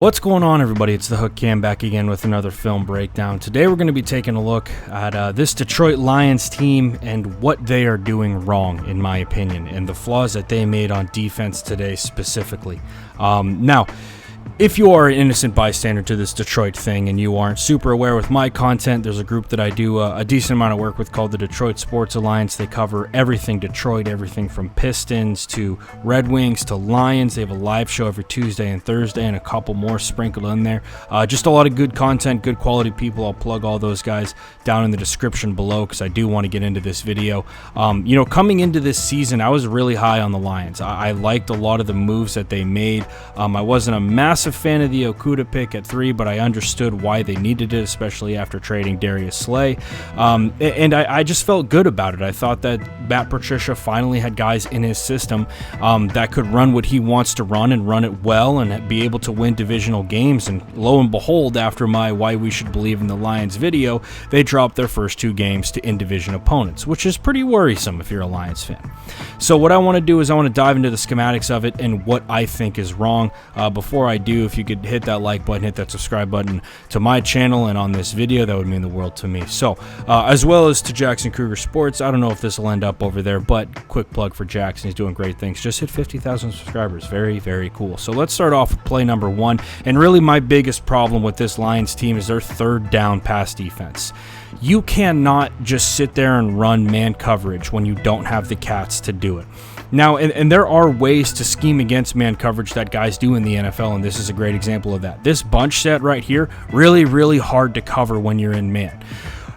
What's going on, everybody? It's the Hook Cam back again with another film breakdown. Today we're going to be taking a look at this Detroit Lions team and what they are doing wrong, in my opinion, and the flaws that they made on defense today specifically. Now, if you are an innocent bystander to this Detroit thing and you aren't super aware with my content, there's a group that I do a decent amount of work with called the Detroit Sports Alliance. They cover everything Detroit, everything from Pistons to Red Wings to Lions. They have a live show every Tuesday and Thursday and a couple more sprinkled in there. Just a lot of good content, good quality people. I'll plug all those guys down in the description below because I do want to get into this video. Coming into this season, I was really high on the Lions. I liked a lot of the moves that they made. I wasn't a massive fan of the Okudah pick at 3, but I understood why they needed it, especially after trading Darius Slay. And I just felt good about it. I thought that Matt Patricia finally had guys in his system that could run what he wants to run and run it well and be able to win divisional games. And lo and behold, after my Why We Should Believe in the Lions video, they dropped their first 2 games to in-division opponents, which is pretty worrisome if you're a Lions fan. So what I want to do is I want to dive into the schematics of it and what I think is wrong. Before I do, if you could hit that like button, hit that subscribe button to my channel and on this video, that would mean the world to me. So, as well as to Jackson Kruger Sports, I don't know if this will end up over there, but quick plug for Jackson. He's doing great things. Just hit 50,000 subscribers. Very, very cool. So let's start off with play number 1. And really my biggest problem with this Lions team is their third down pass defense. You cannot just sit there and run man coverage when you don't have the cats to do it. Now, and there are ways to scheme against man coverage that guys do in the NFL, and this is a great example of that. This bunch set right here, really, really hard to cover when you're in man.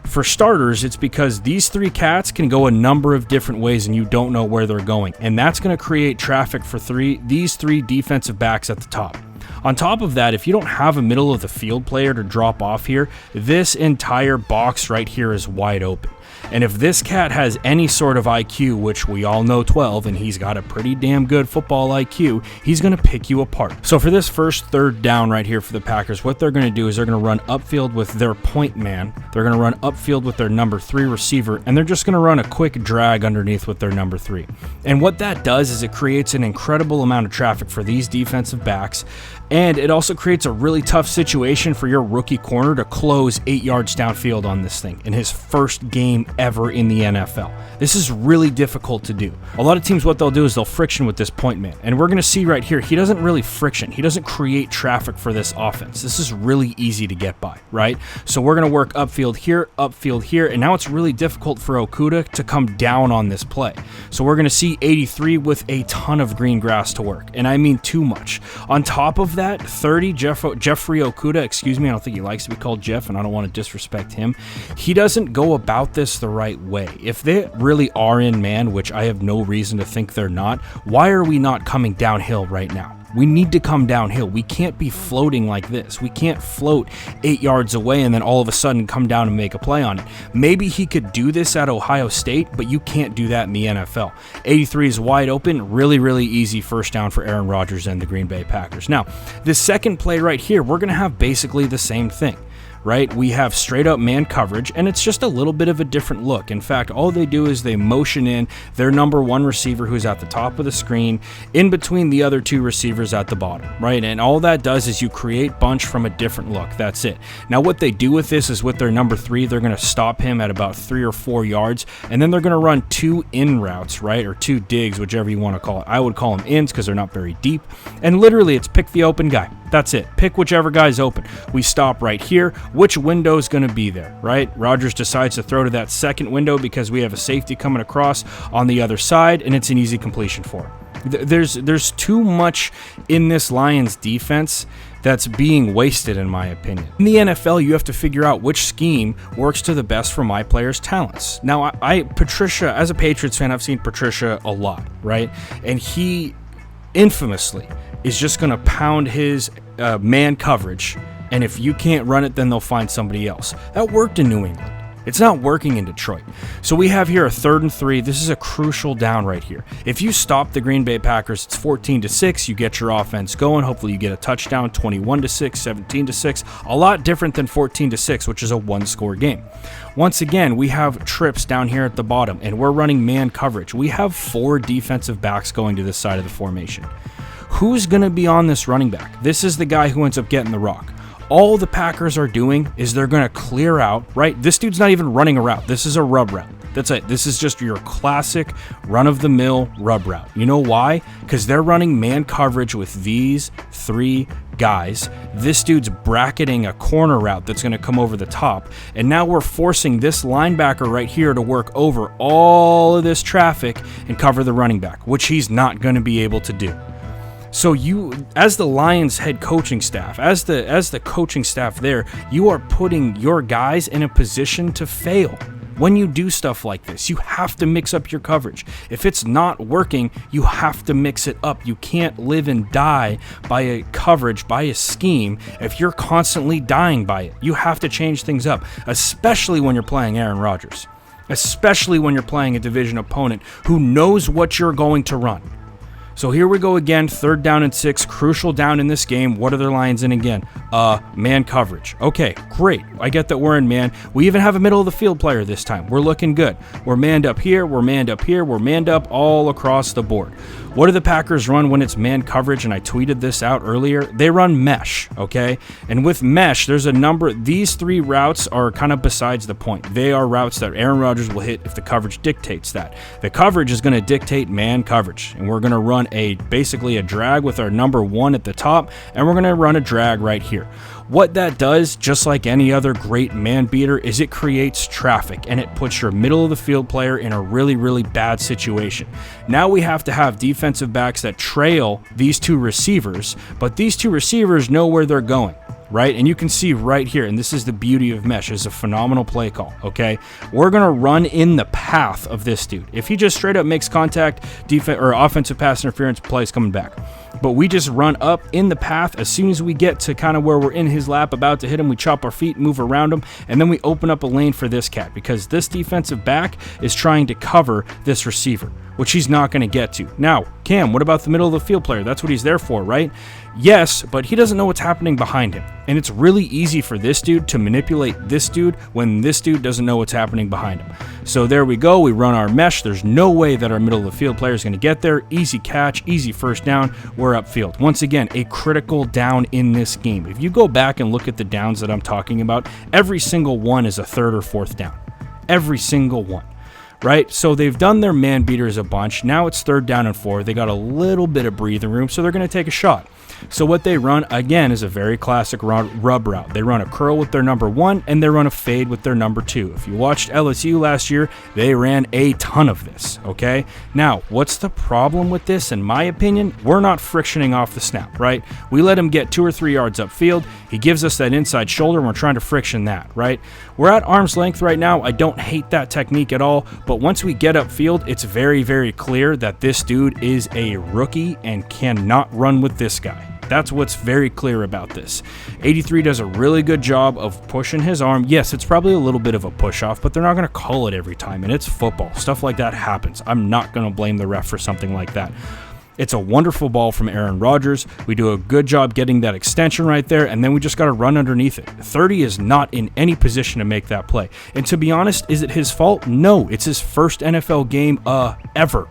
For starters, it's because these 3 cats can go a number of different ways and you don't know where they're going, and that's going to create traffic for these three defensive backs at the top. On top of that, if you don't have a middle of the field player to drop off here, this entire box right here is wide open. And if this cat has any sort of IQ, which we all know 12, and he's got a pretty damn good football IQ, he's going to pick you apart. So for this first third down right here for the Packers, what they're going to do is they're going to run upfield with their point man. They're going to run upfield with their number 3 receiver, and they're just going to run a quick drag underneath with their number 3. And what that does is it creates an incredible amount of traffic for these defensive backs, and it also creates a really tough situation for your rookie corner to close 8 yards downfield on this thing in his first game ever in the NFL. This is really difficult to do. A lot of teams, what they'll do is they'll friction with this point man. And we're going to see right here, he doesn't really friction. He doesn't create traffic for this offense. This is really easy to get by, right? So we're going to work upfield here, and now it's really difficult for Okudah to come down on this play. So we're going to see 83 with a ton of green grass to work, and I mean too much. On top of that, 30, Jeffrey Okudah, excuse me, I don't think he likes to be called Jeff, and I don't want to disrespect him. He doesn't go about this the right way. If they really are in man, which I have no reason to think they're not, why are we not coming downhill right now? We need to come downhill. We can't be floating like this. We can't float 8 yards away and then all of a sudden come down and make a play on it. Maybe he could do this at Ohio State, but you can't do that in the NFL. 83 is wide open. Really, really easy first down for Aaron Rodgers and the Green Bay Packers. Now, this second play right here, we're going to have basically the same thing. Right? We have straight up man coverage, and it's just a little bit of a different look. In fact, all they do is they motion in their number 1 receiver who's at the top of the screen in between the other 2 receivers at the bottom, right? And all that does is you create bunch from a different look. That's it. Now, what they do with this is with their number 3, they're going to stop him at about 3 or 4 yards, and then they're going to run 2 in routes, right? Or 2 digs, whichever you want to call it. I would call them ins because they're not very deep. And literally, it's pick the open guy. That's it. Pick whichever guy's open. We stop right here. Which window is going to be there, right? Rodgers decides to throw to that second window because we have a safety coming across on the other side, and it's an easy completion for him. There's too much in this Lions defense that's being wasted, in my opinion. In the NFL, you have to figure out which scheme works to the best for my players' talents. Now, Patricia, as a Patriots fan, I've seen Patricia a lot, right? And he infamously is just going to pound his man coverage, and if you can't run it, then they'll find somebody else. That worked in New England. It's not working in Detroit. So we have here a 3rd and 3. This is a crucial down right here. If you stop the Green Bay Packers, it's 14-6. You get your offense going. Hopefully you get a touchdown, 21-6, 17-6. A lot different than 14-6, which is a 1-score game. Once again, we have trips down here at the bottom, and we're running man coverage. We have 4 defensive backs going to this side of the formation. Who's going to be on this running back? This is the guy who ends up getting the rock. All the Packers are doing is they're going to clear out, right? This dude's not even running a route. This is a rub route. That's it. This is just your classic run-of-the-mill rub route. You know why? Because they're running man coverage with these 3 guys. This dude's bracketing a corner route that's going to come over the top. And now we're forcing this linebacker right here to work over all of this traffic and cover the running back, which he's not going to be able to do. So you, as the Lions head coaching staff, as the coaching staff there, you are putting your guys in a position to fail. When you do stuff like this, you have to mix up your coverage. If it's not working, you have to mix it up. You can't live and die by a coverage, by a scheme, if you're constantly dying by it. You have to change things up, especially when you're playing Aaron Rodgers, especially when you're playing a division opponent who knows what you're going to run. So here we go again, 3rd down and 6, crucial down in this game. What are the Lions in again? Man coverage. Okay, great. I get that we're in man. We even have a middle of the field player this time. We're looking good. We're manned up here, we're manned up here, we're manned up all across the board. What do the Packers run when it's man coverage? And I tweeted this out earlier. They run mesh, okay? And with mesh, there's a number. These 3 routes are kind of besides the point. They are routes that Aaron Rodgers will hit if the coverage dictates that. The coverage is going to dictate man coverage. And we're going to run basically a drag with our number 1 at the top. And we're going to run a drag right here. What that does, just like any other great man beater, is it creates traffic and it puts your middle of the field player in a really, really bad situation. Now we have to have defensive backs that trail these 2 receivers, but these 2 receivers know where they're going, right? And you can see right here, and this is the beauty of mesh, is a phenomenal play call, okay? We're going to run in the path of this dude. If he just straight up makes contact, defense or offensive pass interference, plays coming back. But we just run up in the path. As soon as we get to kind of where we're in his lap, about to hit him, we chop our feet, move around him, and then we open up a lane for this cat because this defensive back is trying to cover this receiver, which he's not going to get to. Now, Cam, what about the middle of the field player? That's what he's there for, right? Yes, but he doesn't know what's happening behind him. And it's really easy for this dude to manipulate this dude when this dude doesn't know what's happening behind him. So there we go. We run our mesh. There's no way that our middle of the field player is going to get there. Easy catch, easy first down. We're upfield. Once again, a critical down in this game. If you go back and look at the downs that I'm talking about, every single one is a 3rd or 4th down. Every single one. Right? So they've done their man beaters a bunch. Now it's 3rd down and 4. They got a little bit of breathing room, so they're going to take a shot. So what they run, again, is a very classic rub route. They run a curl with their number 1, and they run a fade with their number 2. If you watched LSU last year, they ran a ton of this, okay? Now, what's the problem with this? In my opinion, we're not frictioning off the snap, right? We let him get 2 or 3 yards upfield. He gives us that inside shoulder, and we're trying to friction that, right? We're at arm's length right now. I don't hate that technique at all, but once we get upfield, it's very, very clear that this dude is a rookie and cannot run with this guy. That's what's very clear about this. 83 does a really good job of pushing his arm. Yes, it's probably a little bit of a push-off, but they're not going to call it every time, and it's football. Stuff like that happens. I'm not going to blame the ref for something like that. It's a wonderful ball from Aaron Rodgers. We do a good job getting that extension right there, and then we just got to run underneath it. 30 is not in any position to make that play. And to be honest, is it his fault? No, it's his first NFL game ever.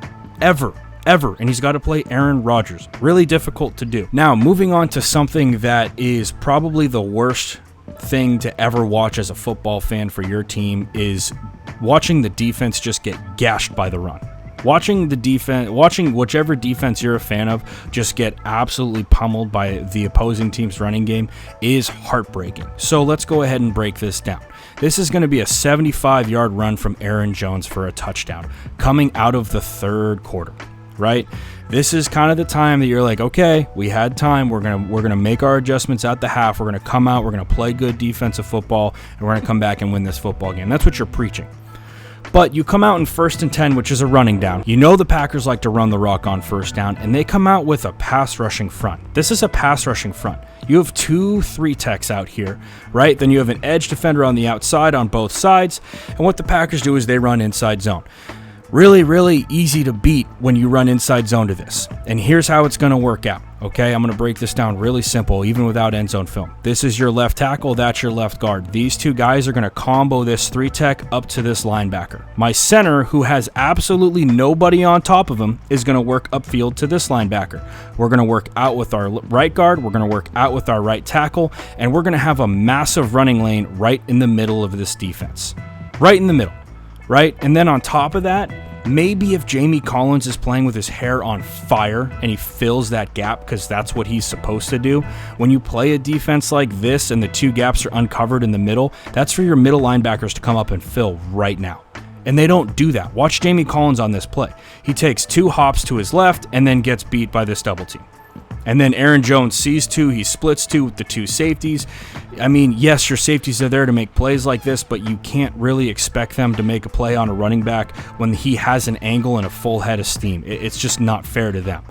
And he's got to play Aaron Rodgers. Really difficult to do. Now, moving on to something that is probably the worst thing to ever watch as a football fan for your team is watching the defense just get gashed by the run. Watching whichever defense you're a fan of just get absolutely pummeled by the opposing team's running game is heartbreaking. So let's go ahead and break this down. This is going to be a 75-yard run from Aaron Jones for a touchdown coming out of the 3rd quarter. Right? This is kind of the time that you're like, okay, we had time. We're gonna make our adjustments at the half. We're gonna come out. We're gonna play good defensive football, and we're gonna come back and win this football game. That's what you're preaching. But you come out in 1st and 10, which is a running down. You know the Packers like to run the rock on 1st down, and they come out with a pass rushing front. This is a pass rushing front. You have 2 3-techs out here, right? Then you have an edge defender on the outside on both sides, and what the Packers do is they run inside zone. Really, really easy to beat when you run inside zone to this. And here's how it's going to work out. Okay, I'm going to break this down really simple, even without end zone film. This is your left tackle, that's your left guard. These two guys are going to combo this 3-tech up to this linebacker. My center, who has absolutely nobody on top of him, is going to work upfield to this linebacker. We're going to work out with our right guard, we're going to work out with our right tackle, and we're going to have a massive running lane right in the middle of this defense. Right in the middle, right? And then on top of that, maybe if Jamie Collins is playing with his hair on fire and he fills that gap, because that's what he's supposed to do. When you play a defense like this and the two gaps are uncovered in the middle, that's for your middle linebackers to come up and fill right now. And they don't do that. Watch Jamie Collins on this play. He takes 2 hops to his left and then gets beat by this double team. And then Aaron Jones sees 2, he splits 2 with the 2 safeties. I mean, yes, your safeties are there to make plays like this, but you can't really expect them to make a play on a running back when he has an angle and a full head of steam. It's just not fair to them.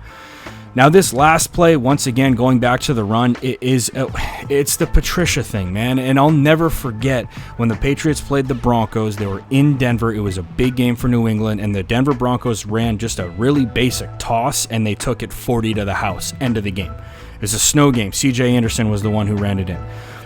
Now, this last play, once again, going back to the run, it's the Patricia thing, man. And I'll never forget when the Patriots played the Broncos. They were in Denver. It was a big game for New England, and the Denver Broncos ran just a really basic toss, and they took it 40 to the house. End of the game. It was a snow game. C.J. Anderson was the one who ran it in.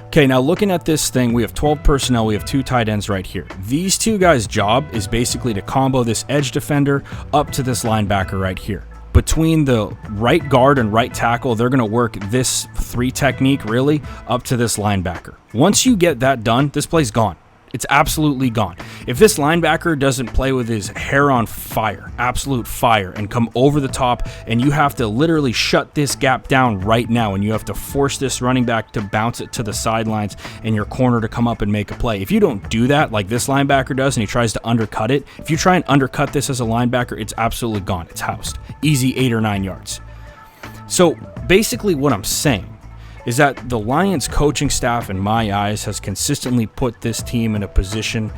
Okay, now looking at this thing, we have 12 personnel. We have 2 tight ends right here. These 2 guys' job is basically to combo this edge defender up to this linebacker right here. Between the right guard and right tackle, they're going to work this 3 technique really up to this linebacker. Once you get that done, this play's gone. It's absolutely gone. If this linebacker doesn't play with his hair on fire, absolute fire, and come over the top, and you have to literally shut this gap down right now, and you have to force this running back to bounce it to the sidelines and your corner to come up and make a play. If you don't do that like this linebacker does and he tries to undercut it, if you try and undercut this as a linebacker, it's absolutely gone. It's housed. Easy 8 or 9 yards. So basically what I'm saying is that the Lions coaching staff, in my eyes, has consistently put this team in a position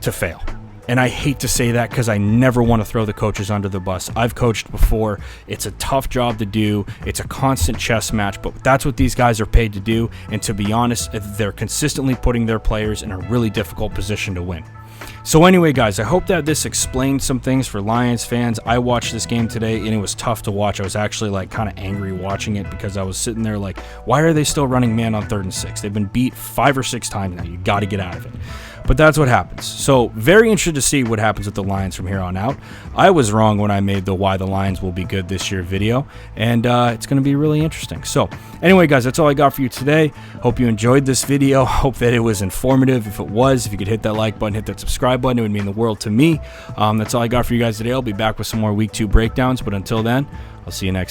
to fail. And I hate to say that because I never want to throw the coaches under the bus. I've coached before. It's a tough job to do. It's a constant chess match, but that's what these guys are paid to do. And to be honest, they're consistently putting their players in a really difficult position to win. So anyway, guys, I hope that this explained some things for Lions fans. I watched this game today, and it was tough to watch. I was actually like kind of angry watching it because I was sitting there like, why are they still running man on 3rd and 6? They've been beat 5 or 6 times now. You got to get out of it. But that's what happens. So very interested to see what happens with the Lions from here on out. I was wrong when I made the why the Lions will be good this year video, and it's going to be really interesting. So anyway, guys, that's all I got for you today. Hope you enjoyed this video. Hope that it was informative. If it was, if you could hit that like button, hit that subscribe button, it would mean the world to me. That's all I got for you guys today. I'll be back with some more week 2 breakdowns, but until then, I'll see you next time.